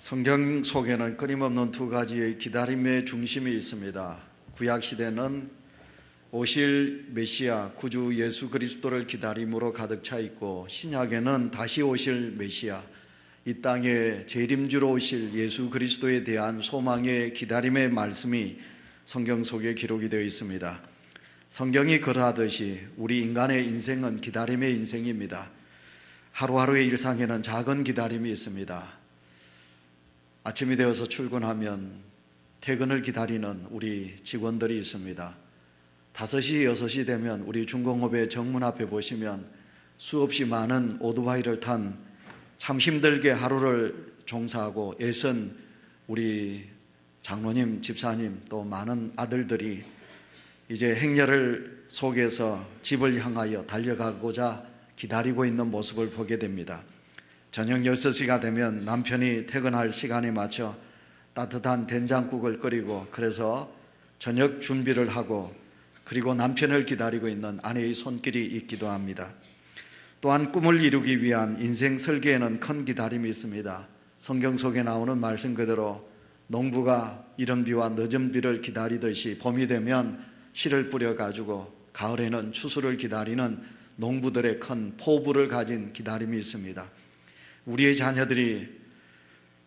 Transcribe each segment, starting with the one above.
성경 속에는 끊임없는 두 가지의 기다림의 중심이 있습니다. 구약 시대는 오실 메시아 구주 예수 그리스도를 기다림으로 가득 차 있고, 신약에는 다시 오실 메시아, 이 땅에 재림주로 오실 예수 그리스도에 대한 소망의 기다림의 말씀이 성경 속에 기록이 되어 있습니다. 성경이 그러하듯이 우리 인간의 인생은 기다림의 인생입니다. 하루하루의 일상에는 작은 기다림이 있습니다. 아침이 되어서 출근하면 퇴근을 기다리는 우리 직원들이 있습니다. 5시, 6시 되면 우리 중공업의 정문 앞에 보시면 수없이 많은 오토바이를 탄 참 힘들게 하루를 종사하고 애쓴 우리 장로님, 집사님, 또 많은 아들들이 이제 행렬을 속에서 집을 향하여 달려가고자 기다리고 있는 모습을 보게 됩니다. 저녁 6시가 되면 남편이 퇴근할 시간에 맞춰 따뜻한 된장국을 끓이고, 그래서 저녁 준비를 하고, 그리고 남편을 기다리고 있는 아내의 손길이 있기도 합니다. 또한 꿈을 이루기 위한 인생 설계에는 큰 기다림이 있습니다. 성경 속에 나오는 말씀 그대로 농부가 이른 비와 늦은 비를 기다리듯이 봄이 되면 씨를 뿌려가지고 가을에는 추수를 기다리는 농부들의 큰 포부를 가진 기다림이 있습니다. 우리의 자녀들이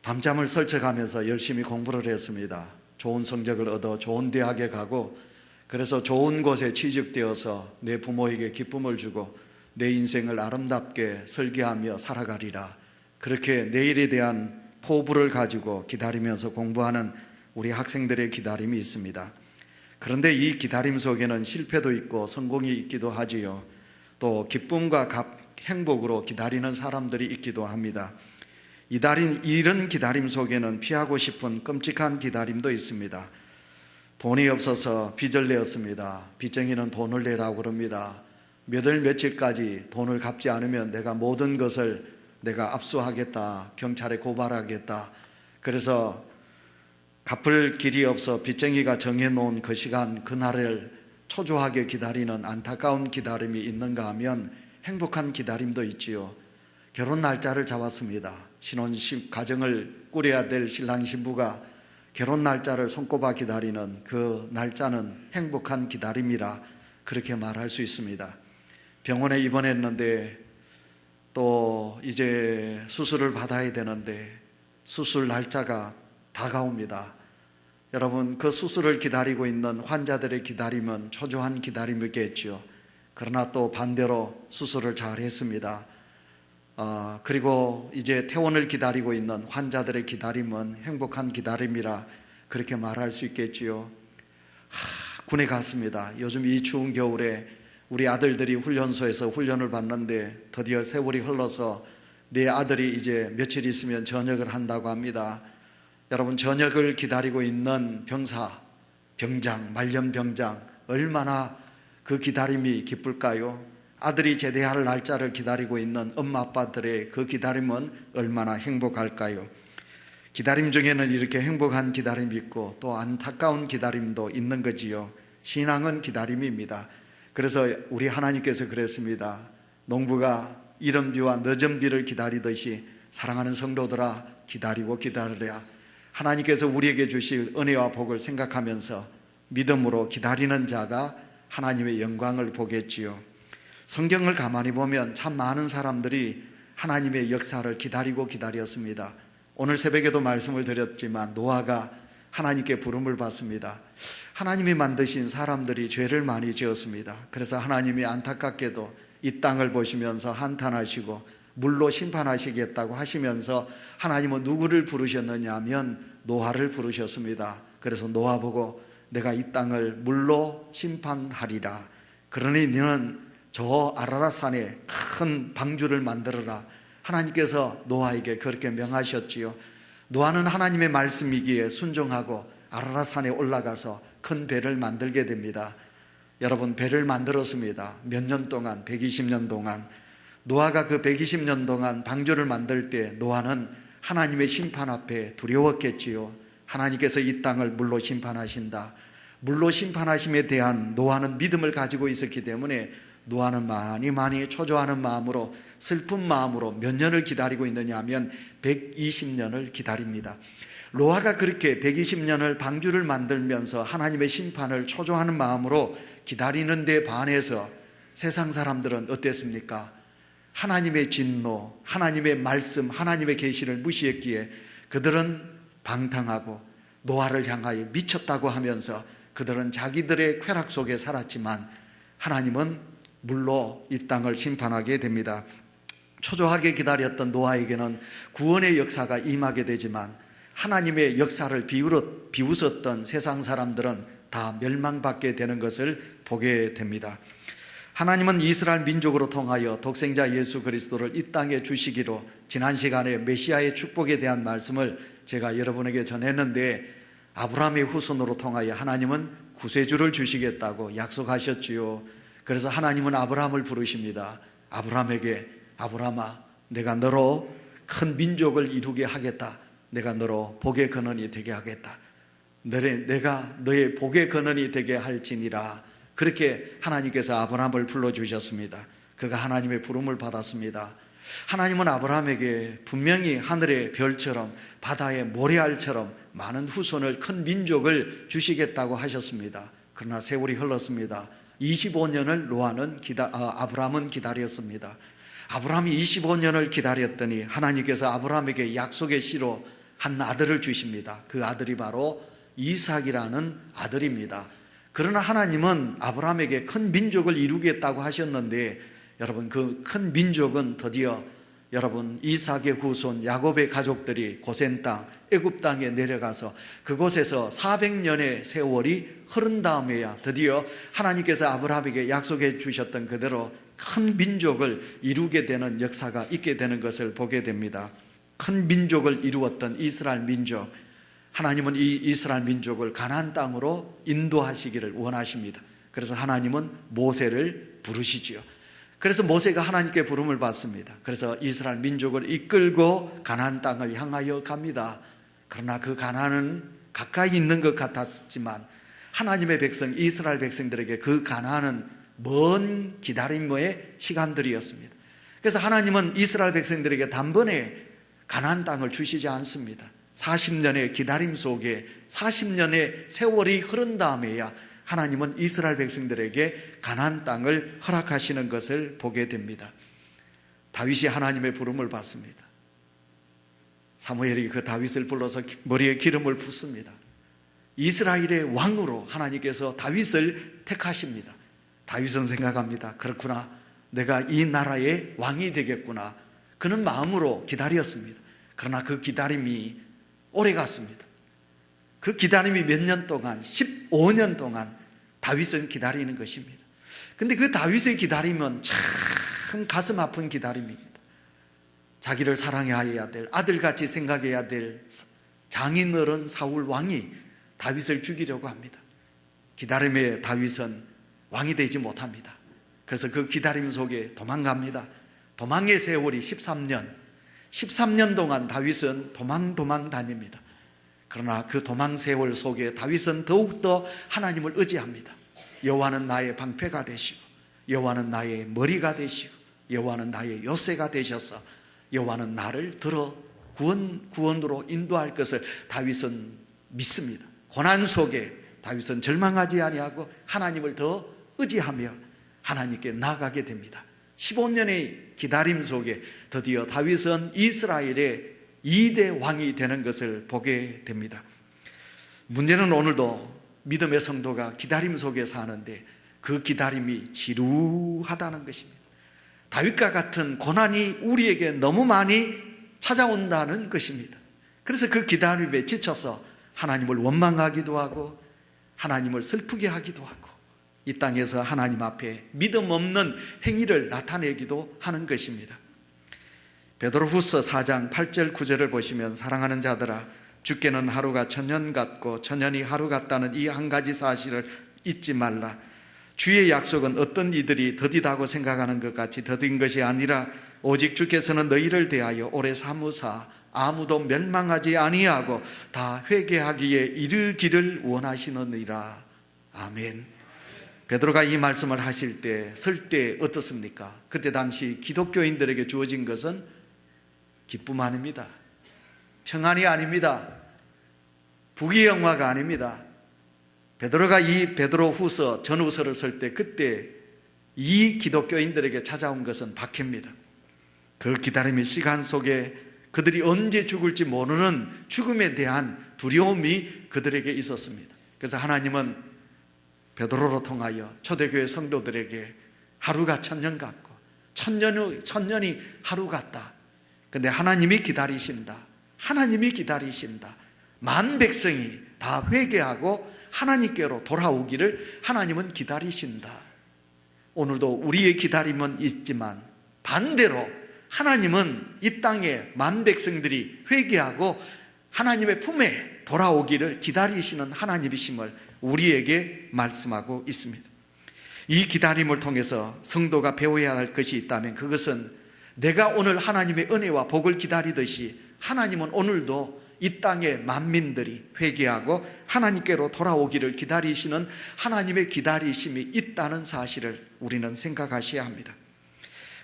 밤잠을 설쳐가면서 열심히 공부를 했습니다. 좋은 성적을 얻어 좋은 대학에 가고, 그래서 좋은 곳에 취직되어서 내 부모에게 기쁨을 주고 내 인생을 아름답게 설계하며 살아가리라, 그렇게 내일에 대한 포부를 가지고 기다리면서 공부하는 우리 학생들의 기다림이 있습니다. 그런데 이 기다림 속에는 실패도 있고 성공이 있기도 하지요. 또 기쁨과 행복으로 기다리는 사람들이 있기도 합니다. 이런 기다림 속에는 피하고 싶은 끔찍한 기다림도 있습니다. 돈이 없어서 빚을 내었습니다. 빚쟁이는 돈을 내라고 그럽니다. 몇 월 며칠까지 돈을 갚지 않으면 내가 모든 것을 내가 압수하겠다, 경찰에 고발하겠다. 그래서 갚을 길이 없어 빚쟁이가 정해놓은 그 시간, 그날을 초조하게 기다리는 안타까운 기다림이 있는가 하면 행복한 기다림도 있지요. 결혼 날짜를 잡았습니다. 신혼식 가정을 꾸려야 될 신랑 신부가 결혼 날짜를 손꼽아 기다리는 그 날짜는 행복한 기다림이라 그렇게 말할 수 있습니다. 병원에 입원했는데 또 이제 수술을 받아야 되는데 수술 날짜가 다가옵니다. 여러분, 그 수술을 기다리고 있는 환자들의 기다림은 초조한 기다림이겠죠. 그러나 또 반대로 수술을 잘 했습니다. 그리고 이제 퇴원을 기다리고 있는 환자들의 기다림은 행복한 기다림이라 그렇게 말할 수 있겠지요. 군에 갔습니다. 요즘 이 추운 겨울에 우리 아들들이 훈련소에서 훈련을 받는데 드디어 세월이 흘러서 내 아들이 이제 며칠 있으면 전역을 한다고 합니다. 여러분, 전역을 기다리고 있는 병사, 병장, 말년 병장, 얼마나 그 기다림이 기쁠까요? 아들이 제대할 날짜를 기다리고 있는 엄마 아빠들의 그 기다림은 얼마나 행복할까요? 기다림 중에는 이렇게 행복한 기다림이 있고 또 안타까운 기다림도 있는 거지요. 신앙은 기다림입니다. 그래서 우리 하나님께서 그랬습니다. 농부가 이른 비와 늦은 비를 기다리듯이 사랑하는 성도들아 기다리고 기다리라. 하나님께서 우리에게 주실 은혜와 복을 생각하면서 믿음으로 기다리는 자가 하나님의 영광을 보겠지요. 성경을 가만히 보면 참 많은 사람들이 하나님의 역사를 기다리고 기다렸습니다. 오늘 새벽에도 말씀을 드렸지만 노아가 하나님께 부름을 받습니다. 하나님이 만드신 사람들이 죄를 많이 지었습니다. 그래서 하나님이 안타깝게도 이 땅을 보시면서 한탄하시고 물로 심판하시겠다고 하시면서 하나님은 누구를 부르셨느냐 하면 노아를 부르셨습니다. 그래서 노아 보고 내가 이 땅을 물로 심판하리라. 그러니 너는 저 아라랏산에 큰 방주를 만들어라. 하나님께서 노아에게 그렇게 명하셨지요. 노아는 하나님의 말씀이기에 순종하고 아라랏산에 올라가서 큰 배를 만들게 됩니다. 여러분, 배를 만들었습니다. 몇 년 동안, 120년 동안. 노아가 그 120년 동안 방주를 만들 때 노아는 하나님의 심판 앞에 두려웠겠지요. 하나님께서 이 땅을 물로 심판하신다. 물로 심판하심에 대한 노아는 믿음을 가지고 있었기 때문에 노아는 많이 초조하는 마음으로, 슬픈 마음으로 몇 년을 기다리고 있느냐 하면 120년을 기다립니다. 노아가 그렇게 120년을 방주를 만들면서 하나님의 심판을 초조하는 마음으로 기다리는 데 반해서 세상 사람들은 어땠습니까? 하나님의 진노, 하나님의 말씀, 하나님의 계시를 무시했기에 그들은 방탕하고 노아를 향하여 미쳤다고 하면서 그들은 자기들의 쾌락 속에 살았지만 하나님은 물로 이 땅을 심판하게 됩니다. 초조하게 기다렸던 노아에게는 구원의 역사가 임하게 되지만 하나님의 역사를 비웃었던 세상 사람들은 다 멸망받게 되는 것을 보게 됩니다. 하나님은 이스라엘 민족으로 통하여 독생자 예수 그리스도를 이 땅에 주시기로 지난 시간에 메시아의 축복에 대한 말씀을 제가 여러분에게 전했는데, 아브라함의 후손으로 통하여 하나님은 구세주를 주시겠다고 약속하셨지요. 그래서 하나님은 아브라함을 부르십니다. 아브라함에게, 아브라함아, 내가 너로 큰 민족을 이루게 하겠다. 내가 너로 복의 근원이 되게 하겠다. 내가 너의 복의 근원이 되게 할지니라. 그렇게 하나님께서 아브라함을 불러주셨습니다. 그가 하나님의 부름을 받았습니다. 하나님은 아브라함에게 분명히 하늘의 별처럼 바다의 모래알처럼 많은 후손을, 큰 민족을 주시겠다고 하셨습니다. 그러나 세월이 흘렀습니다. 25년을 아브라함은 기다렸습니다. 아브라함이 25년을 기다렸더니 하나님께서 아브라함에게 약속의 씨로 한 아들을 주십니다. 그 아들이 바로 이삭이라는 아들입니다. 그러나 하나님은 아브라함에게 큰 민족을 이루겠다고 하셨는데, 여러분, 그 큰 민족은 드디어 여러분 이삭의 후손 야곱의 가족들이 고센 땅 애굽 땅에 내려가서 그곳에서 400년의 세월이 흐른 다음에야 드디어 하나님께서 아브라함에게 약속해 주셨던 그대로 큰 민족을 이루게 되는 역사가 있게 되는 것을 보게 됩니다. 큰 민족을 이루었던 이스라엘 민족, 하나님은 이 이스라엘 민족을 가나안 땅으로 인도하시기를 원하십니다. 그래서 하나님은 모세를 부르시지요. 그래서 모세가 하나님께 부름을 받습니다. 그래서 이스라엘 민족을 이끌고 가나안 땅을 향하여 갑니다. 그러나 그 가나안은 가까이 있는 것 같았지만 하나님의 백성 이스라엘 백성들에게 그 가나안은 먼 기다림의 시간들이었습니다. 그래서 하나님은 이스라엘 백성들에게 단번에 가나안 땅을 주시지 않습니다. 40년의 기다림 속에 40년의 세월이 흐른 다음에야 하나님은 이스라엘 백성들에게 가나안 땅을 허락하시는 것을 보게 됩니다. 다윗이 하나님의 부름을 받습니다. 사무엘이 그 다윗을 불러서 머리에 기름을 붓습니다. 이스라엘의 왕으로 하나님께서 다윗을 택하십니다. 다윗은 생각합니다. 그렇구나, 내가 이 나라의 왕이 되겠구나. 그는 마음으로 기다렸습니다. 그러나 그 기다림이 오래 갔습니다. 그 기다림이 몇 년 동안, 15년 동안 다윗은 기다리는 것입니다. 근데 그 다윗의 기다림은 참 가슴 아픈 기다림입니다. 자기를 사랑해야 될, 아들같이 생각해야 될 장인어른 사울 왕이 다윗을 죽이려고 합니다. 기다림에 다윗은 왕이 되지 못합니다. 그래서 그 기다림 속에 도망갑니다. 도망의 세월이 13년 동안 다윗은 도망 다닙니다. 그러나 그 도망 세월 속에 다윗은 더욱더 하나님을 의지합니다. 여호와는 나의 방패가 되시고 여호와는 나의 머리가 되시고 여호와는 나의 요새가 되셔서 여호와는 나를 들어 구원으로 인도할 것을 다윗은 믿습니다. 고난 속에 다윗은 절망하지 아니하고 하나님을 더 의지하며 하나님께 나아가게 됩니다. 15년의 기다림 속에 드디어 다윗은 이스라엘의 2대 왕이 되는 것을 보게 됩니다. 문제는 오늘도 믿음의 성도가 기다림 속에 사는데 그 기다림이 지루하다는 것입니다. 다윗과 같은 고난이 우리에게 너무 많이 찾아온다는 것입니다. 그래서 그 기다림에 지쳐서 하나님을 원망하기도 하고 하나님을 슬프게 하기도 하고 이 땅에서 하나님 앞에 믿음 없는 행위를 나타내기도 하는 것입니다. 베드로후서 4장 8절 9절을 보시면, 사랑하는 자들아, 주께는 하루가 천년 같고 천년이 하루 같다는 이 한 가지 사실을 잊지 말라. 주의 약속은 어떤 이들이 더디다고 생각하는 것 같이 더딘 것이 아니라 오직 주께서는 너희를 대하여 오래 사무사 아무도 멸망하지 아니하고 다 회개하기에 이르기를 원하시느니라. 아멘. 베드로가 이 말씀을 하실 때, 설 때 어떻습니까? 그때 당시 기독교인들에게 주어진 것은 기쁨 아닙니다. 평안이 아닙니다. 부귀영화가 아닙니다. 베드로가 이 베드로후서 전후서를 쓸 때 그때 이 기독교인들에게 찾아온 것은 박해입니다. 그 기다림의 시간 속에 그들이 언제 죽을지 모르는 죽음에 대한 두려움이 그들에게 있었습니다. 그래서 하나님은 베드로로 통하여 초대교회 성도들에게 하루가 천년 같고 천년이 하루 같다. 근데 하나님이 기다리신다. 하나님이 기다리신다. 만 백성이 다 회개하고 하나님께로 돌아오기를 하나님은 기다리신다. 오늘도 우리의 기다림은 있지만 반대로 하나님은 이 땅에 만 백성들이 회개하고 하나님의 품에 돌아오기를 기다리시는 하나님이심을 우리에게 말씀하고 있습니다. 이 기다림을 통해서 성도가 배워야 할 것이 있다면 그것은 내가 오늘 하나님의 은혜와 복을 기다리듯이 하나님은 오늘도 이 땅의 만민들이 회개하고 하나님께로 돌아오기를 기다리시는 하나님의 기다리심이 있다는 사실을 우리는 생각하셔야 합니다.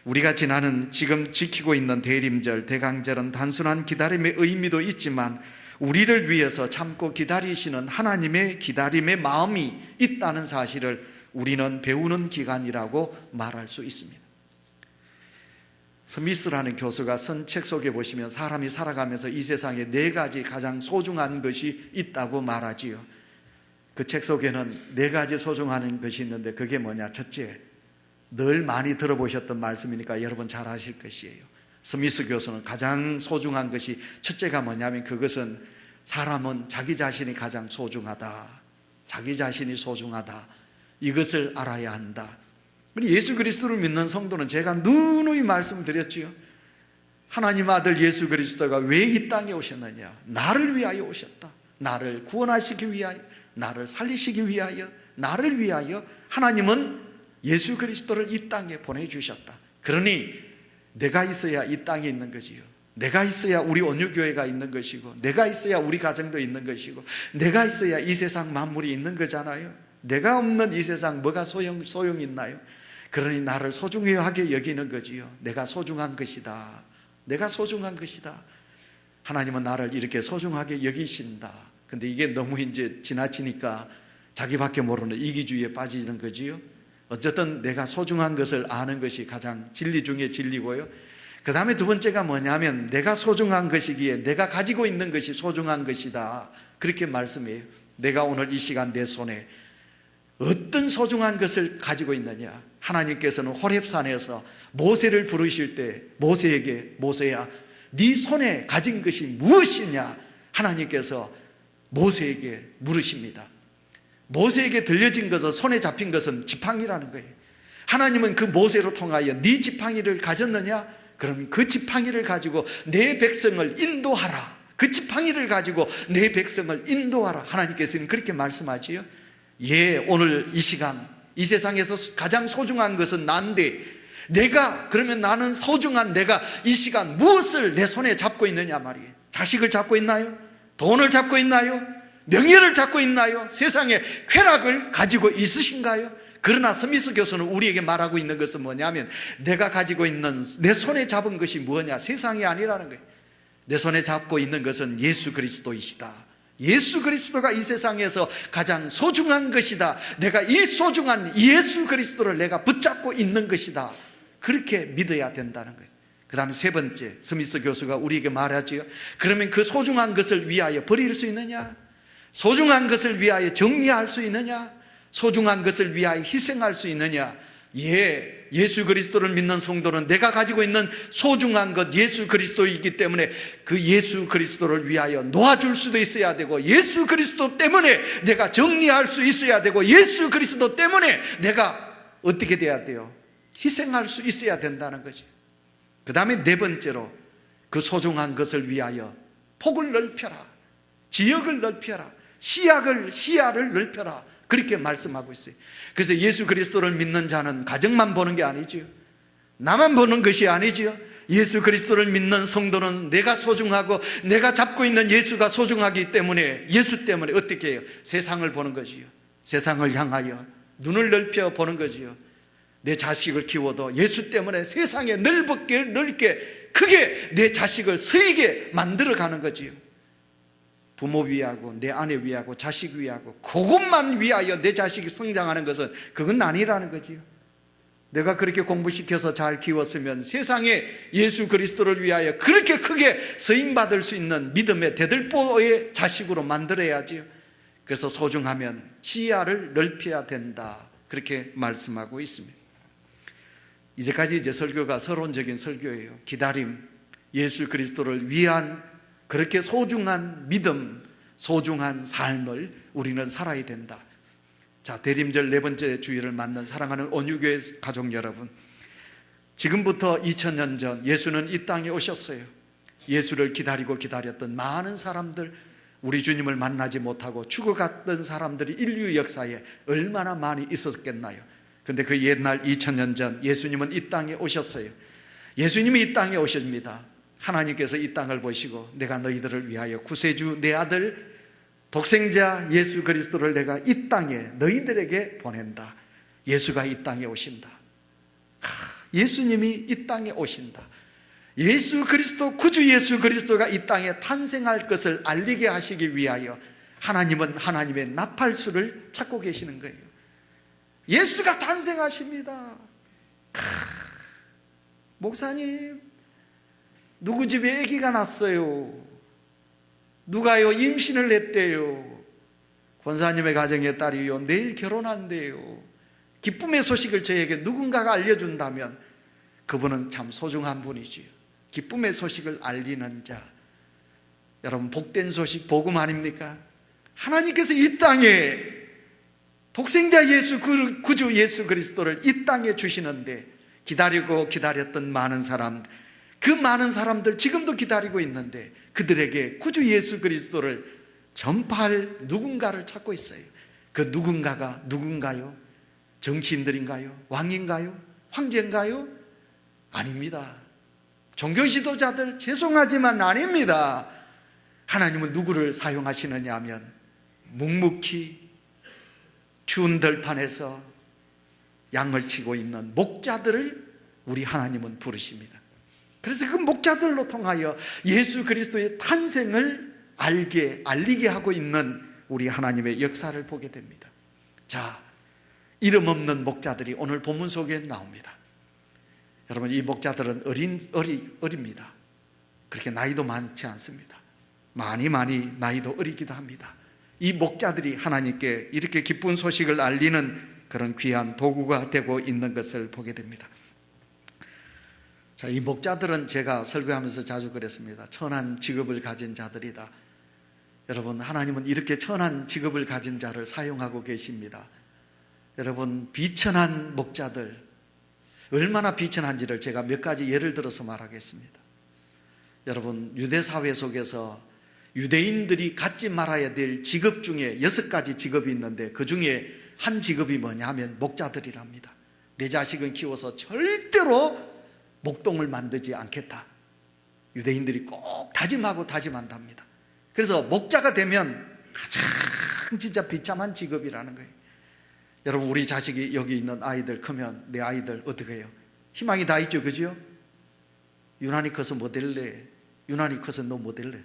우리가 지금 지키고 있는 대림절, 대강절은 단순한 기다림의 의미도 있지만 우리를 위해서 참고 기다리시는 하나님의 기다림의 마음이 있다는 사실을 우리는 배우는 기간이라고 말할 수 있습니다. 스미스라는 교수가 쓴 책 속에 보시면 사람이 살아가면서 이 세상에 4가지 가장 소중한 것이 있다고 말하지요. 그 책 속에는 4가지 소중한 것이 있는데 그게 뭐냐? 첫째, 늘 많이 들어보셨던 말씀이니까 여러분 잘 아실 것이에요. 스미스 교수는 가장 소중한 것이 첫째가 뭐냐면 그것은 사람은 자기 자신이 가장 소중하다. 자기 자신이 소중하다. 이것을 알아야 한다. 예수 그리스도를 믿는 성도는 제가 누누이 말씀드렸지요. 하나님 아들 예수 그리스도가 왜 이 땅에 오셨느냐? 나를 위하여 오셨다. 나를 구원하시기 위하여, 나를 살리시기 위하여, 나를 위하여 하나님은 예수 그리스도를 이 땅에 보내주셨다. 그러니 내가 있어야 이 땅에 있는 거지요. 내가 있어야 우리 온유교회가 있는 것이고, 내가 있어야 우리 가정도 있는 것이고, 내가 있어야 이 세상 만물이 있는 거잖아요. 내가 없는 이 세상 뭐가 소용 있나요? 그러니 나를 소중하게 여기는 거지요. 내가 소중한 것이다. 내가 소중한 것이다. 하나님은 나를 이렇게 소중하게 여기신다. 근데 이게 너무 이제 지나치니까 자기밖에 모르는 이기주의에 빠지는 거지요. 어쨌든 내가 소중한 것을 아는 것이 가장 진리 중에 진리고요. 그 다음에 두 번째가 뭐냐면 내가 소중한 것이기에 내가 가지고 있는 것이 소중한 것이다. 그렇게 말씀해요. 내가 오늘 이 시간 내 손에 어떤 소중한 것을 가지고 있느냐? 하나님께서는 호렙산에서 모세를 부르실 때 모세에게 모세야 네 손에 가진 것이 무엇이냐? 하나님께서 모세에게 물으십니다. 모세에게 들려진 것은 손에 잡힌 것은 지팡이라는 거예요. 하나님은 그 모세로 통하여 네 지팡이를 가졌느냐? 그럼 그 지팡이를 가지고 내 백성을 인도하라. 그 지팡이를 가지고 내 백성을 인도하라. 하나님께서는 그렇게 말씀하지요. 예, 오늘 이 시간 이 세상에서 가장 소중한 것은 난데 그러면 나는 소중한 내가 이 시간 무엇을 내 손에 잡고 있느냐 말이에요. 자식을 잡고 있나요? 돈을 잡고 있나요? 명예를 잡고 있나요? 세상에 쾌락을 가지고 있으신가요? 그러나 스미스 교수는 우리에게 말하고 있는 것은 뭐냐면 내가 가지고 있는 내 손에 잡은 것이 뭐냐? 세상이 아니라는 거예요. 내 손에 잡고 있는 것은 예수 그리스도이시다. 예수 그리스도가 이 세상에서 가장 소중한 것이다. 내가 이 소중한 예수 그리스도를 내가 붙잡고 있는 것이다. 그렇게 믿어야 된다는 거예요. 그 다음에 세 번째, 스미스 교수가 우리에게 말하지요. 그러면 그 소중한 것을 위하여 버릴 수 있느냐? 소중한 것을 위하여 정리할 수 있느냐? 소중한 것을 위하여 희생할 수 있느냐? 예, 예수 그리스도를 믿는 성도는 내가 가지고 있는 소중한 것 예수 그리스도이기 때문에 그 예수 그리스도를 위하여 놓아줄 수도 있어야 되고, 예수 그리스도 때문에 내가 정리할 수 있어야 되고, 예수 그리스도 때문에 내가 어떻게 돼야 돼요? 희생할 수 있어야 된다는 거죠. 그 다음에 네 번째로 그 소중한 것을 위하여 폭을 넓혀라, 지역을 넓혀라, 시야를 넓혀라, 그렇게 말씀하고 있어요. 그래서 예수 그리스도를 믿는 자는 가정만 보는 게 아니지요. 나만 보는 것이 아니지요. 예수 그리스도를 믿는 성도는 내가 소중하고 내가 잡고 있는 예수가 소중하기 때문에 예수 때문에 어떻게 해요? 세상을 보는 것이요. 세상을 향하여 눈을 넓혀 보는 거지요. 내 자식을 키워도 예수 때문에 세상에 넓게 크게 내 자식을 서이게 만들어가는 거지요. 부모 위하고 내 아내 위하고 자식 위하고 그것만 위하여 내 자식이 성장하는 것은 그건 아니라는 거지요. 내가 그렇게 공부시켜서 잘 키웠으면 세상에 예수 그리스도를 위하여 그렇게 크게 쓰임받을 수 있는 믿음의 대들보의 자식으로 만들어야지요. 그래서 소중하면 시야를 넓혀야 된다, 그렇게 말씀하고 있습니다. 이제까지 설교가 서론적인 설교예요. 기다림, 예수 그리스도를 위한 그렇게 소중한 믿음, 소중한 삶을 우리는 살아야 된다. 자, 대림절 네 번째 주일을 맞는 사랑하는 온유교회 가족 여러분, 지금부터 2000년 전 예수는 이 땅에 오셨어요. 예수를 기다렸던 많은 사람들, 우리 주님을 만나지 못하고 죽어갔던 사람들이 인류 역사에 얼마나 많이 있었겠나요? 근데 그 옛날 2000년 전 예수님은 이 땅에 오셨어요. 예수님이 이 땅에 오십니다. 하나님께서 이 땅을 보시고 내가 너희들을 위하여 구세주 내 아들 독생자 예수 그리스도를 내가 이 땅에 너희들에게 보낸다. 예수가 이 땅에 오신다. 예수님이 이 땅에 오신다. 예수 그리스도, 구주 예수 그리스도가 이 땅에 탄생할 것을 알리게 하시기 위하여 하나님은 하나님의 나팔수를 찾고 계시는 거예요. 예수가 탄생하십니다. 목사님, 누구 집에 아기가 났어요. 누가요 임신을 했대요. 권사님의 가정의 딸이요 내일 결혼한대요. 기쁨의 소식을 저에게 누군가가 알려준다면 그분은 참 소중한 분이지요. 기쁨의 소식을 알리는 자, 여러분 복된 소식 복음 아닙니까? 하나님께서 이 땅에 독생자 예수 구주 예수 그리스도를 이 땅에 주시는데 기다렸던 많은 사람, 그 많은 사람들 지금도 기다리고 있는데 그들에게 구주 예수 그리스도를 전파할 누군가를 찾고 있어요. 그 누군가가 누군가요? 정치인들인가요? 왕인가요? 황제인가요? 아닙니다. 종교 지도자들 죄송하지만 아닙니다. 하나님은 누구를 사용하시느냐 하면 묵묵히 추운 들판에서 양을 치고 있는 목자들을 우리 하나님은 부르십니다. 그래서 그 목자들로 통하여 예수 그리스도의 탄생을 알리게 하고 있는 우리 하나님의 역사를 보게 됩니다. 자, 이름 없는 목자들이 오늘 본문 속에 나옵니다. 여러분, 이 목자들은 어립니다. 그렇게 나이도 많지 않습니다. 많이 나이도 어리기도 합니다. 이 목자들이 하나님께 이렇게 기쁜 소식을 알리는 그런 귀한 도구가 되고 있는 것을 보게 됩니다. 자, 이 목자들은 제가 설교하면서 자주 그랬습니다. 천한 직업을 가진 자들이다. 여러분, 하나님은 이렇게 천한 직업을 가진 자를 사용하고 계십니다. 여러분, 비천한 목자들, 얼마나 비천한지를 제가 몇 가지 예를 들어서 말하겠습니다. 여러분, 유대사회 속에서 유대인들이 갖지 말아야 될 직업 중에 6가지 직업이 있는데 그 중에 한 직업이 뭐냐 하면 목자들이랍니다. 내 자식은 키워서 절대로 목동을 만들지 않겠다. 유대인들이 꼭 다짐한답니다. 그래서 목자가 되면 가장 진짜 비참한 직업이라는 거예요. 여러분, 우리 자식이 여기 있는 아이들 크면 내 아이들 어떻게 해요? 희망이 다 있죠, 그죠? 유난히 커서 뭐 될래? 유난히 커서 너 뭐 될래?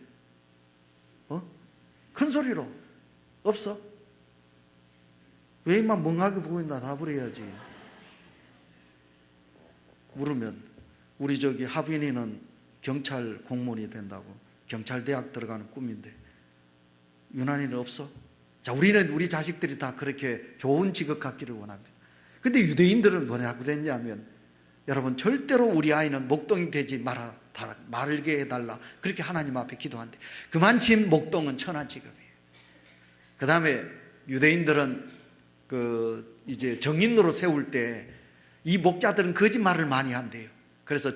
큰 소리로 없어? 왜 이만 멍하게 보고 있나 답을 해야지. 물으면 우리 저기 하빈이는 경찰 공무원이 된다고, 경찰대학 들어가는 꿈인데 유난히는 없어? 자, 우리 자식들이 다 그렇게 좋은 직업 갖기를 원합니다. 근데 유대인들은 뭐라고 그랬냐면, 여러분, 절대로 우리 아이는 목동이 되지 말게 해달라, 그렇게 하나님 앞에 기도한대. 그만큼 목동은 천한 직업이에요. 그 다음에 유대인들은 이제 정인으로 세울 때 이 목자들은 거짓말을 많이 한대요. 그래서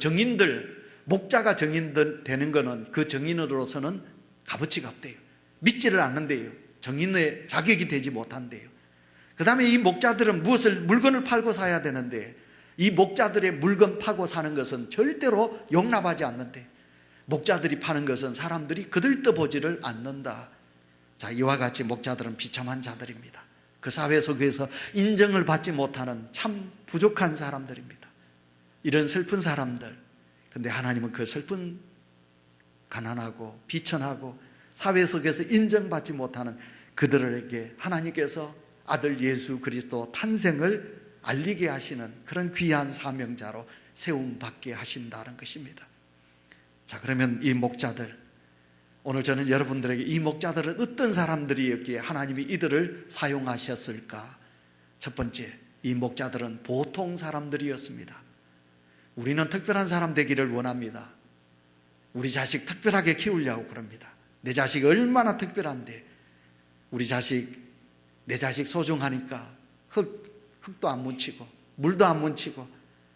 목자가 정인들 되는 거는 그 정인으로서는 값어치가 없대요. 믿지를 않는데요. 정인의 자격이 되지 못한대요. 그 다음에 이 목자들은 물건을 팔고 사야 되는데 이 목자들의 물건 파고 사는 것은 절대로 용납하지 않는데, 목자들이 파는 것은 사람들이 거들떠보지를 않는다. 자, 이와 같이 목자들은 비참한 자들입니다. 그 사회 속에서 인정을 받지 못하는 참 부족한 사람들입니다. 이런 슬픈 사람들. 근데 하나님은 그 슬픈, 가난하고 비천하고 사회 속에서 인정받지 못하는 그들에게 하나님께서 아들 예수 그리스도 탄생을 알리게 하시는 그런 귀한 사명자로 세움받게 하신다는 것입니다. 자, 그러면 이 목자들, 오늘 저는 여러분들에게 이 목자들은 어떤 사람들이었기에 하나님이 이들을 사용하셨을까? 첫 번째, 이 목자들은 보통 사람들이었습니다. 우리는 특별한 사람 되기를 원합니다. 우리 자식 특별하게 키우려고 그럽니다. 내 자식 얼마나 특별한데, 우리 자식, 내 자식 소중하니까 흙도 안 묻히고 물도 안 묻히고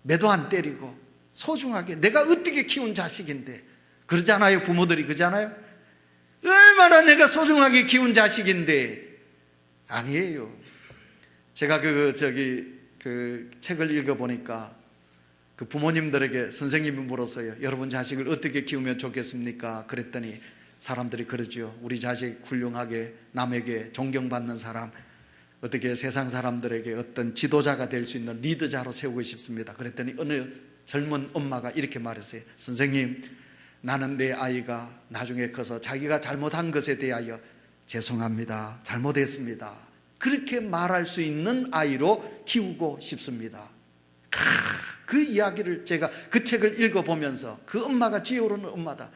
매도 안 때리고 소중하게, 내가 어떻게 키운 자식인데, 그러잖아요. 부모들이 그러잖아요. 얼마나 내가 소중하게 키운 자식인데. 아니에요. 제가 그 책을 읽어보니까 그 부모님들에게 선생님이 물었어요. 여러분 자식을 어떻게 키우면 좋겠습니까? 그랬더니 사람들이 그러죠. 우리 자식 훌륭하게 남에게 존경받는 사람, 어떻게 세상 사람들에게 어떤 지도자가 될 수 있는 리더자로 세우고 싶습니다. 그랬더니 어느 젊은 엄마가 이렇게 말했어요. 선생님, 나는 내 아이가 나중에 커서 자기가 잘못한 것에 대하여 죄송합니다, 잘못했습니다, 그렇게 말할 수 있는 아이로 키우고 싶습니다. 그 이야기를 제가 그 책을 읽어보면서 그 엄마가 지혜로운 엄마다.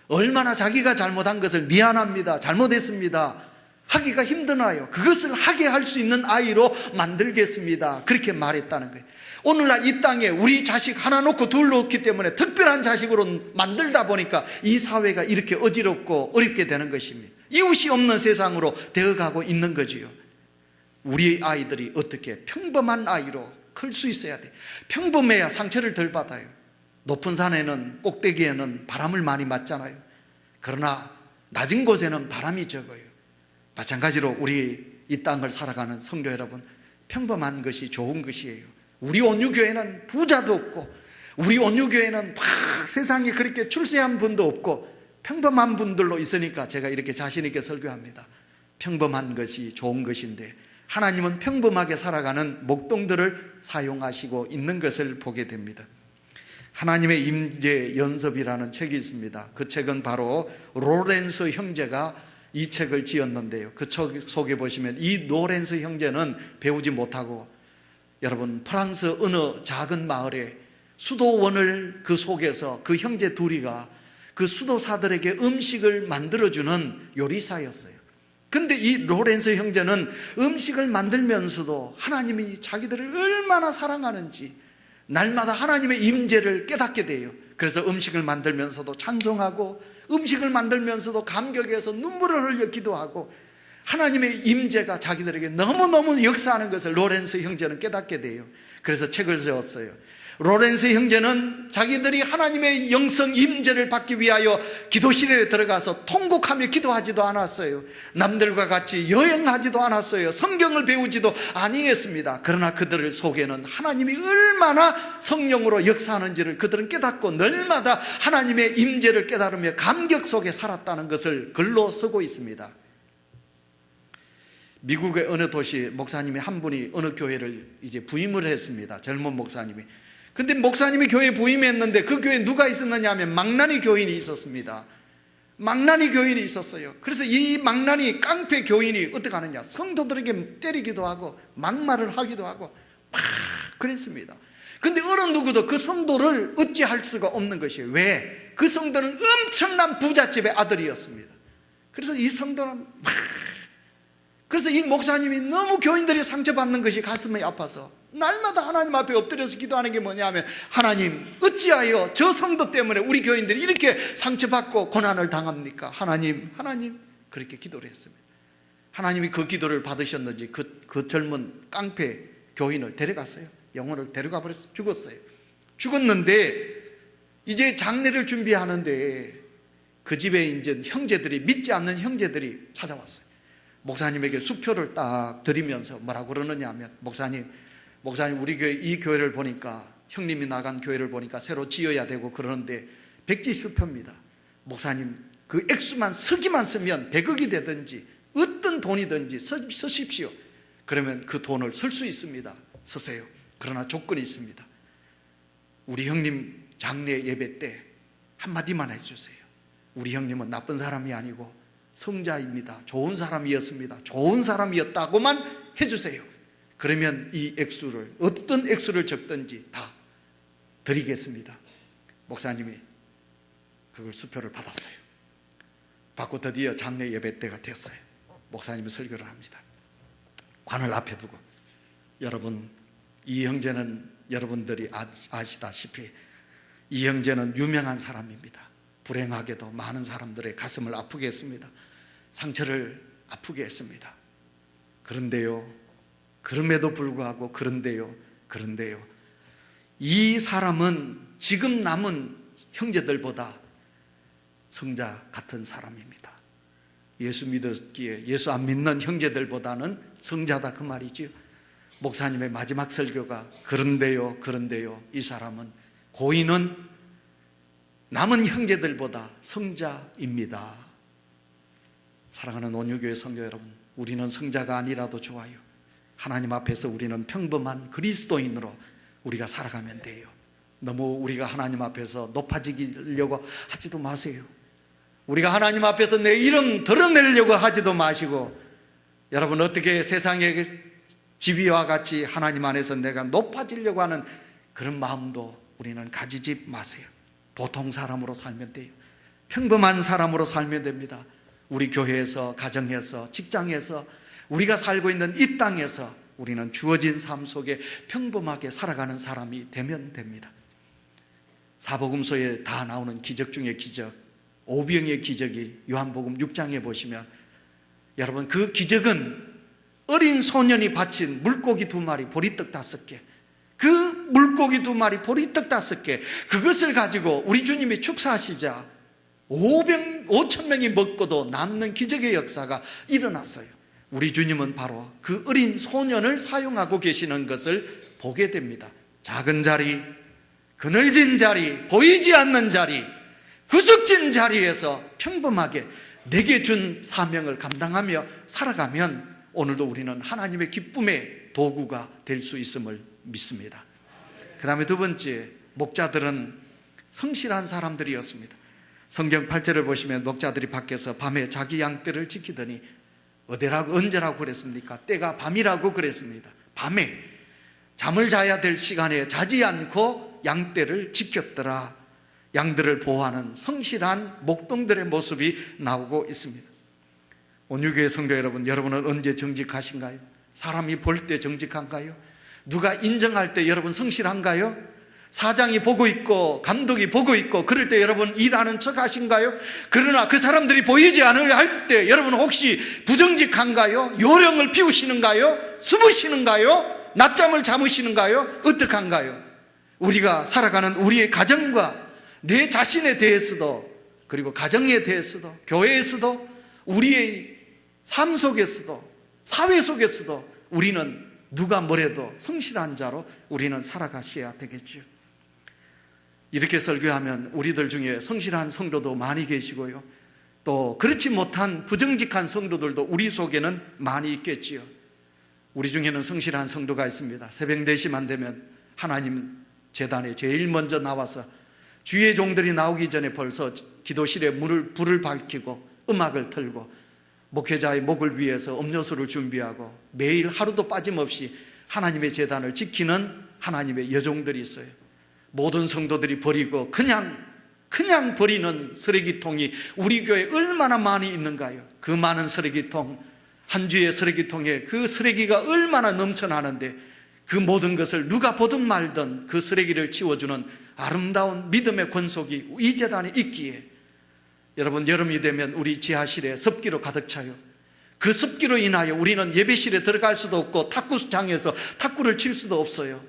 얼마나 자기가 잘못한 것을 미안합니다, 잘못했습니다 하기가 힘드나요? 그것을 하게 할 수 있는 아이로 만들겠습니다, 그렇게 말했다는 거예요. 오늘날 이 땅에 우리 자식 하나 놓고 둘 놓기 때문에 특별한 자식으로 만들다 보니까 이 사회가 이렇게 어지럽고 어렵게 되는 것입니다. 이웃이 없는 세상으로 되어가고 있는 거지요. 우리 아이들이 어떻게 평범한 아이로 클 수 있어야 돼. 평범해야 상처를 덜 받아요. 높은 산에는, 꼭대기에는 바람을 많이 맞잖아요. 그러나 낮은 곳에는 바람이 적어요. 마찬가지로 우리 이 땅을 살아가는 성도 여러분, 평범한 것이 좋은 것이에요. 우리 온유교회는 부자도 없고, 우리 온유교회는 막 세상에 그렇게 출세한 분도 없고 평범한 분들로 있으니까 제가 이렇게 자신 있게 설교합니다. 평범한 것이 좋은 것인데 하나님은 평범하게 살아가는 목동들을 사용하시고 있는 것을 보게 됩니다. 하나님의 임재 연습이라는 책이 있습니다. 그 책은 바로 로렌스 형제가 이 책을 지었는데요, 그 책 속에 보시면 이 로렌스 형제는 배우지 못하고, 여러분 프랑스 어느 작은 마을에 수도원을 그 속에서 그 형제 둘이가 그 수도사들에게 음식을 만들어주는 요리사였어요. 근데 이 로렌스 형제는 음식을 만들면서도 하나님이 자기들을 얼마나 사랑하는지 날마다 하나님의 임재를 깨닫게 돼요. 그래서 음식을 만들면서도 찬송하고, 음식을 만들면서도 감격해서 눈물을 흘려 기도하고, 하나님의 임재가 자기들에게 너무너무 역사하는 것을 로렌스 형제는 깨닫게 돼요. 그래서 책을 지었어요. 로렌스 형제는 자기들이 하나님의 영성 임재를 받기 위하여 기도시대에 들어가서 통곡하며 기도하지도 않았어요. 남들과 같이 여행하지도 않았어요. 성경을 배우지도 아니했습니다. 그러나 그들 속에는 하나님이 얼마나 성령으로 역사하는지를 그들은 깨닫고 날마다 하나님의 임재를 깨달으며 감격 속에 살았다는 것을 글로 쓰고 있습니다. 미국의 어느 도시 목사님이 한 분이 어느 교회를 이제 부임을 했습니다. 젊은 목사님이. 근데 목사님이 교회에 부임했는데 그 교회에 누가 있었느냐 하면 망나니 교인이 있었습니다. 망나니 교인이 있었어요. 그래서 이 망나니 깡패 교인이 어떻게 하느냐, 성도들에게 때리기도 하고 막말을 하기도 하고 막 그랬습니다. 근데 어느 누구도 그 성도를 어찌할 수가 없는 것이에요. 왜? 그 성도는 엄청난 부잣집의 아들이었습니다. 그래서 이 성도는 막, 그래서 이 목사님이 너무 교인들이 상처받는 것이 가슴이 아파서 날마다 하나님 앞에 엎드려서 기도하는 게 뭐냐면, 하나님 어찌하여 저 성도 때문에 우리 교인들이 이렇게 상처받고 고난을 당합니까? 하나님, 하나님, 그렇게 기도를 했습니다. 하나님이 그 기도를 받으셨는지 그 젊은 깡패 교인을 데려갔어요. 영혼을 데려가 버렸어요. 죽었어요. 죽었는데 이제 장례를 준비하는데 그 집에 이제 형제들이, 믿지 않는 형제들이 찾아왔어요. 목사님에게 수표를 딱 드리면서 뭐라고 그러느냐 하면, 목사님 우리 교회 이 교회를 보니까, 형님이 나간 교회를 보니까 새로 지어야 되고 그러는데 백지 수표입니다. 목사님 그 액수만, 서기만 쓰면 100억이 되든지 어떤 돈이든지 쓰십시오. 그러면 그 돈을 쓸 수 있습니다. 쓰세요. 그러나 조건이 있습니다. 우리 형님 장례 예배 때 한마디만 해주세요. 우리 형님은 나쁜 사람이 아니고 성자입니다. 좋은 사람이었습니다. 좋은 사람이었다고만 해주세요. 그러면 이 액수를, 어떤 액수를 적든지 다 드리겠습니다. 목사님이 그걸 수표를 받았어요. 받고 드디어 장례 예배 때가 되었어요. 목사님이 설교를 합니다. 관을 앞에 두고, 여러분, 이 형제는 여러분들이 아시다시피 이 형제는 유명한 사람입니다. 불행하게도 많은 사람들의 가슴을 아프게 했습니다. 상처를 아프게 했습니다. 그런데요, 그럼에도 불구하고 그런데요, 이 사람은 지금 남은 형제들보다 성자 같은 사람입니다. 예수 믿었기에 예수 안 믿는 형제들보다는 성자다, 그 말이지요. 목사님의 마지막 설교가 그런데요, 이 사람은, 고인은 남은 형제들보다 성자입니다. 사랑하는 온유교회 성도 여러분, 우리는 성자가 아니라도 좋아요. 하나님 앞에서 우리는 평범한 그리스도인으로 우리가 살아가면 돼요. 너무 우리가 하나님 앞에서 높아지려고 하지도 마세요. 우리가 하나님 앞에서 내 이름 드러내려고 하지도 마시고, 여러분, 어떻게 세상의 지위와 같이 하나님 안에서 내가 높아지려고 하는 그런 마음도 우리는 가지지 마세요. 보통 사람으로 살면 돼요. 평범한 사람으로 살면 됩니다. 우리 교회에서, 가정에서, 직장에서, 우리가 살고 있는 이 땅에서 우리는 주어진 삶 속에 평범하게 살아가는 사람이 되면 됩니다. 사복음서에 다 나오는 기적 중에 기적, 오병의 기적이 요한복음 6장에 보시면, 여러분, 그 기적은 어린 소년이 바친 물고기 2마리, 보리떡 5개, 그 물고기 2마리, 보리떡 5개, 그것을 가지고 우리 주님이 축사하시자 5,000명이 먹고도 남는 기적의 역사가 일어났어요. 우리 주님은 바로 그 어린 소년을 사용하고 계시는 것을 보게 됩니다. 작은 자리, 그늘진 자리, 보이지 않는 자리, 구석진 자리에서 평범하게 내게 준 사명을 감당하며 살아가면 오늘도 우리는 하나님의 기쁨의 도구가 될 수 있음을 믿습니다. 그 다음에 두 번째, 목자들은 성실한 사람들이었습니다. 성경 8절을 보시면 목자들이 밖에서 밤에 자기 양떼를 지키더니, 언제라고 그랬습니까? 때가 밤이라고 그랬습니다. 밤에 잠을 자야 될 시간에 자지 않고 양떼를 지켰더라. 양들을 보호하는 성실한 목동들의 모습이 나오고 있습니다. 온유교회 성도 여러분, 여러분은 언제 정직하신가요? 사람이 볼 때 정직한가요? 누가 인정할 때 여러분 성실한가요? 사장이 보고 있고 감독이 보고 있고 그럴 때 여러분 일하는 척 하신가요? 그러나 그 사람들이 보이지 않으려 할 때 여러분 혹시 부정직한가요? 요령을 피우시는가요? 숨으시는가요? 낮잠을 잠으시는가요? 어떡한가요? 우리가 살아가는 우리의 가정과 내 자신에 대해서도, 그리고 가정에 대해서도, 교회에서도, 우리의 삶 속에서도, 사회 속에서도 우리는 누가 뭐래도 성실한 자로 우리는 살아가셔야 되겠죠. 이렇게 설교하면 우리들 중에 성실한 성도도 많이 계시고요, 또 그렇지 못한 부정직한 성도들도 우리 속에는 많이 있겠지요. 우리 중에는 성실한 성도가 있습니다. 새벽 4시만 되면 하나님 제단에 제일 먼저 나와서 주의 종들이 나오기 전에 벌써 기도실에 불을 밝히고 음악을 틀고 목회자의 목을 위해서 음료수를 준비하고 매일 하루도 빠짐없이 하나님의 제단을 지키는 하나님의 여종들이 있어요. 모든 성도들이 버리고 그냥 버리는 쓰레기통이 우리 교회에 얼마나 많이 있는가요? 그 많은 쓰레기통, 한 주의 쓰레기통에 그 쓰레기가 얼마나 넘쳐나는데, 그 모든 것을 누가 보든 말든 그 쓰레기를 치워주는 아름다운 믿음의 권속이 이 제단에 있기에, 여러분, 여름이 되면 우리 지하실에 습기로 가득 차요. 그 습기로 인하여 우리는 예배실에 들어갈 수도 없고 탁구장에서 탁구를 칠 수도 없어요.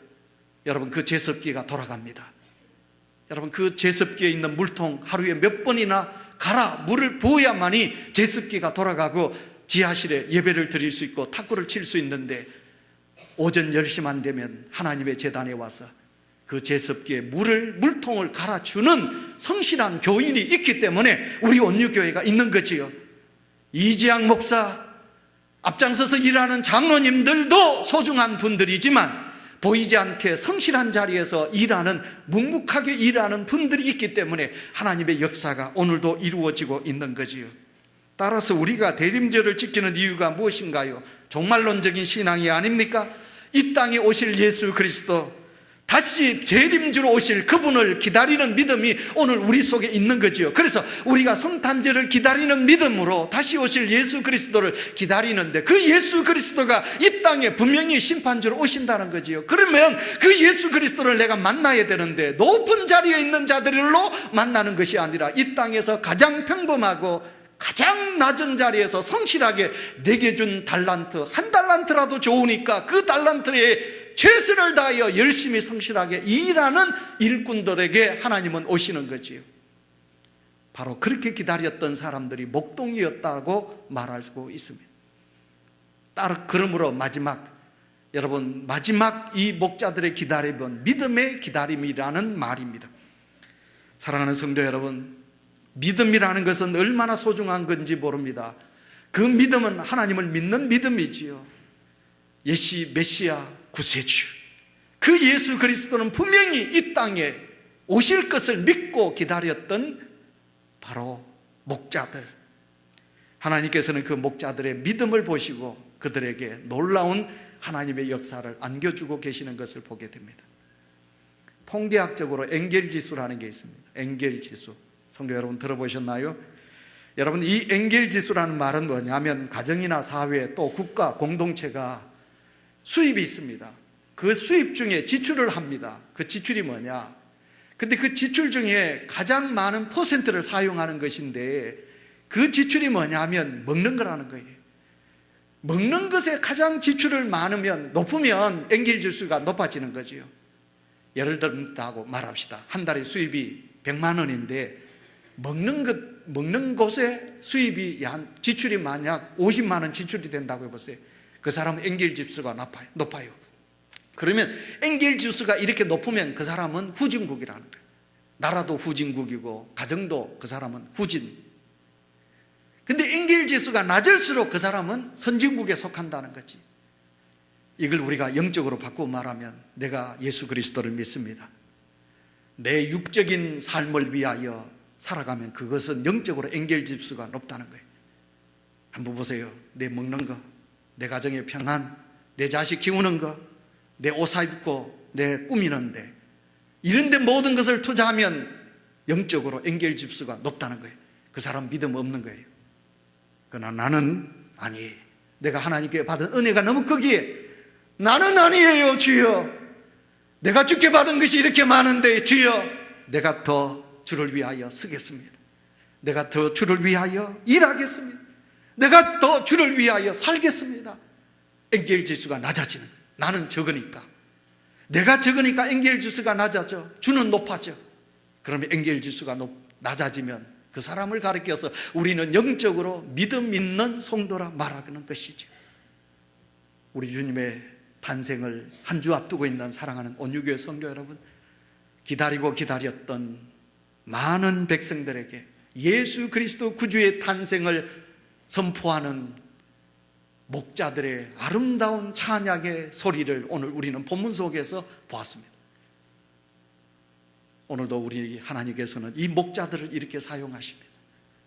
여러분, 그 제습기가 돌아갑니다. 여러분, 그 제습기에 있는 물통 하루에 몇 번이나 갈아 물을 부어야만이 제습기가 돌아가고 지하실에 예배를 드릴 수 있고 탁구를 칠 수 있는데, 오전 10시만 되면 하나님의 제단에 와서 그 제습기에 물통을 갈아주는 성실한 교인이 있기 때문에 우리 온유교회가 있는 거지요. 이지양 목사, 앞장서서 일하는 장로님들도 소중한 분들이지만 보이지 않게 성실한 자리에서 일하는, 묵묵하게 일하는 분들이 있기 때문에 하나님의 역사가 오늘도 이루어지고 있는 거지요. 따라서 우리가 대림절을 지키는 이유가 무엇인가요? 종말론적인 신앙이 아닙니까? 이 땅에 오실 예수 그리스도, 다시 재림주로 오실 그분을 기다리는 믿음이 오늘 우리 속에 있는 거지요. 그래서 우리가 성탄절을 기다리는 믿음으로 다시 오실 예수 그리스도를 기다리는데, 그 예수 그리스도가 이 땅에 분명히 심판주로 오신다는 거지요. 그러면 그 예수 그리스도를 내가 만나야 되는데, 높은 자리에 있는 자들로 만나는 것이 아니라 이 땅에서 가장 평범하고 가장 낮은 자리에서 성실하게 내게 준 달란트, 한 달란트라도 좋으니까 그 달란트에 최선을 다하여 열심히 성실하게 일하는 일꾼들에게 하나님은 오시는 거지요. 바로 그렇게 기다렸던 사람들이 목동이었다고 말할 수 있습니다. 따라 그러므로 여러분 마지막 이 목자들의 기다림은 믿음의 기다림이라는 말입니다. 사랑하는 성도 여러분, 믿음이라는 것은 얼마나 소중한 건지 모릅니다. 그 믿음은 하나님을 믿는 믿음이지요. 메시아 구세주, 그 예수 그리스도는 분명히 이 땅에 오실 것을 믿고 기다렸던 바로 목자들, 하나님께서는 그 목자들의 믿음을 보시고 그들에게 놀라운 하나님의 역사를 안겨주고 계시는 것을 보게 됩니다. 통계학적으로 엥겔지수라는 게 있습니다. 엥겔지수, 성도 여러분 들어보셨나요? 여러분, 이 엥겔지수라는 말은 뭐냐면 가정이나 사회 또 국가 공동체가 수입이 있습니다. 그 수입 중에 지출을 합니다. 그 지출이 뭐냐? 근데 그 지출 중에 가장 많은 퍼센트를 사용하는 것인데, 그 지출이 뭐냐면 먹는 거라는 거예요. 먹는 것에 가장 지출을 높으면 엥겔지수가 높아지는 거지요. 예를 들다고 말합시다. 한 달에 수입이 100만 원인데 먹는 곳에 수입이 지출이 만약 50만 원 지출이 된다고 해보세요. 그 사람은 엥겔지수가 높아요. 그러면 엥겔지수가 이렇게 높으면 그 사람은 후진국이라는 거예요. 나라도 후진국이고 가정도 그 사람은 후진. 근데 엥겔지수가 낮을수록 그 사람은 선진국에 속한다는 거지. 이걸 우리가 영적으로 바꾸어 말하면, 내가 예수 그리스도를 믿습니다. 내 육적인 삶을 위하여 살아가면 그것은 영적으로 엥겔지수가 높다는 거예요. 한번 보세요. 내 먹는 거, 내 가정의 평안, 내 자식 키우는 거, 내 옷 사입고 내 꾸미는데, 이런데 모든 것을 투자하면 영적으로 엥겔지수가 높다는 거예요. 그 사람 믿음 없는 거예요. 그러나 나는 아니에요. 내가 하나님께 받은 은혜가 너무 크기에 나는 아니에요, 주여. 내가 주께 받은 것이 이렇게 많은데 주여, 내가 더 주를 위하여 쓰겠습니다. 내가 더 주를 위하여 일하겠습니다. 내가 더 주를 위하여 살겠습니다. 엥겔지수가 낮아지는 거예요. 나는 적으니까. 내가 적으니까 엥겔지수가 낮아져. 주는 높아져. 그러면 엥겔지수가 낮아지면 그 사람을 가리켜서 우리는 영적으로 믿음 있는 성도라 말하는 것이죠. 우리 주님의 탄생을 한 주 앞두고 있는 사랑하는 온유교회 성도 여러분, 기다리고 기다렸던 많은 백성들에게 예수 그리스도 구주의 탄생을 선포하는 목자들의 아름다운 찬양의 소리를 오늘 우리는 본문 속에서 보았습니다. 오늘도 우리 하나님께서는 이 목자들을 이렇게 사용하십니다.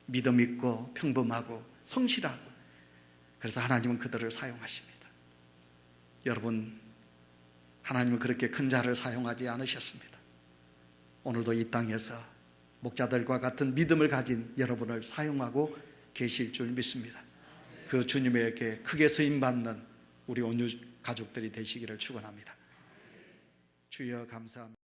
믿음 있고 평범하고 성실하고, 그래서 하나님은 그들을 사용하십니다. 여러분, 하나님은 그렇게 큰 자를 사용하지 않으셨습니다. 오늘도 이 땅에서 목자들과 같은 믿음을 가진 여러분을 사용하고 계실 줄 믿습니다. 그 주님에게 크게 쓰임받는 우리 온유 가족들이 되시기를 축원합니다. 주여 감사합니다.